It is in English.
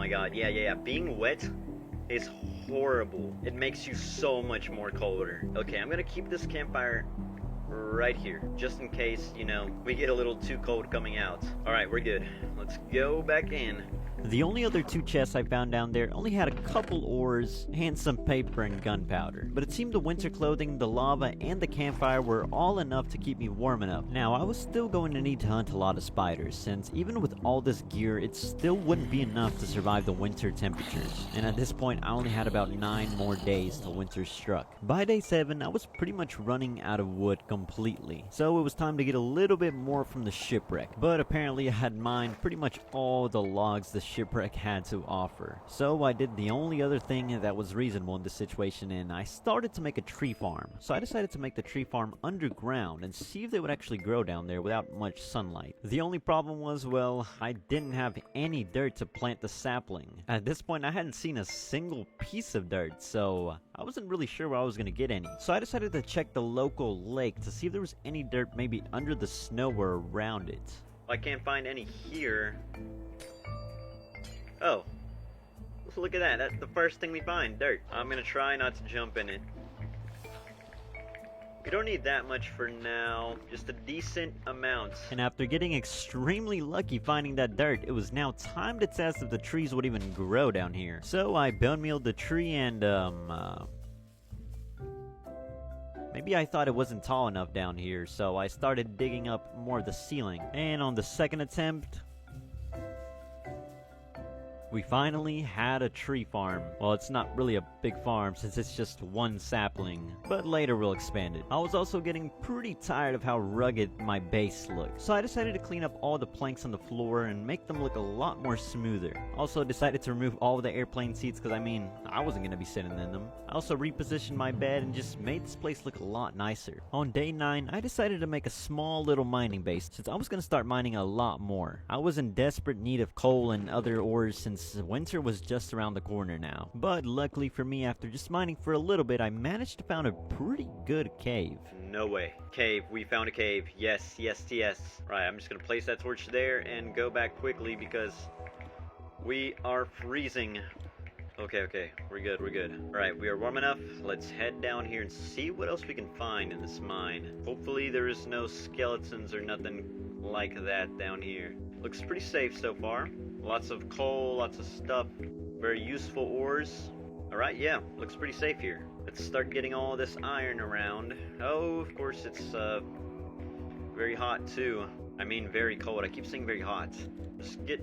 my god, yeah. Being wet is horrible. It makes you so much more colder. Okay, I'm gonna keep this campfire right here, just in case, you know, we get a little too cold coming out. Alright, we're good. Let's go back in. The only other 2 chests I found down there only had a couple ores and some paper and gunpowder. But it seemed the winter clothing, the lava, and the campfire were all enough to keep me warm enough. Now, I was still going to need to hunt a lot of spiders, since even with all this gear, it still wouldn't be enough to survive the winter temperatures. And at this point, I only had about 9 more days till winter struck. By day 7, I was pretty much running out of wood completely. So it was time to get a little bit more from the shipwreck. But apparently I had mined pretty much all the logs the shipwreck had to offer. So I did the only other thing that was reasonable in this situation, and I started to make a tree farm. So I decided to make the tree farm underground and see if they would actually grow down there without much sunlight. The only problem was, well, I didn't have any dirt to plant the sapling. At this point, I hadn't seen a single piece of dirt, so I wasn't really sure where I was gonna get any. So I decided to check the local lake to see if there was any dirt maybe under the snow or around it. I can't find any here. Oh, look at that. That's the first thing we find, dirt. I'm gonna try not to jump in it. We don't need that much for now, just a decent amount. And after getting extremely lucky finding that dirt, it was now time to test if the trees would even grow down here. So I bone mealed the tree and, maybe I thought it wasn't tall enough down here, so I started digging up more of the ceiling. And on the second attempt, we finally had a tree farm. Well, it's not really a big farm since it's just one sapling, but later we'll expand it. I was also getting pretty tired of how rugged my base looked, so I decided to clean up all the planks on the floor and make them look a lot more smoother. Also decided to remove all of the airplane seats because, I mean, I wasn't going to be sitting in them. I also repositioned my bed and just made this place look a lot nicer. On day 9, I decided to make a small little mining base since I was going to start mining a lot more. I was in desperate need of coal and other ores since winter was just around the corner now. But luckily for me, after just mining for a little bit, I managed to find a pretty good cave. No way. Cave. We found a cave. Yes. Right, I'm just gonna place that torch there and go back quickly because we are freezing. Okay. We're good. Alright, we are warm enough. Let's head down here and see what else we can find in this mine. Hopefully there is no skeletons or nothing like that down here. Looks pretty safe so far. Lots of coal, lots of stuff. Very useful ores. Alright, yeah, looks pretty safe here. Let's start getting all this iron around. Oh, of course it's very hot too. I mean very cold. I keep saying very hot. Just get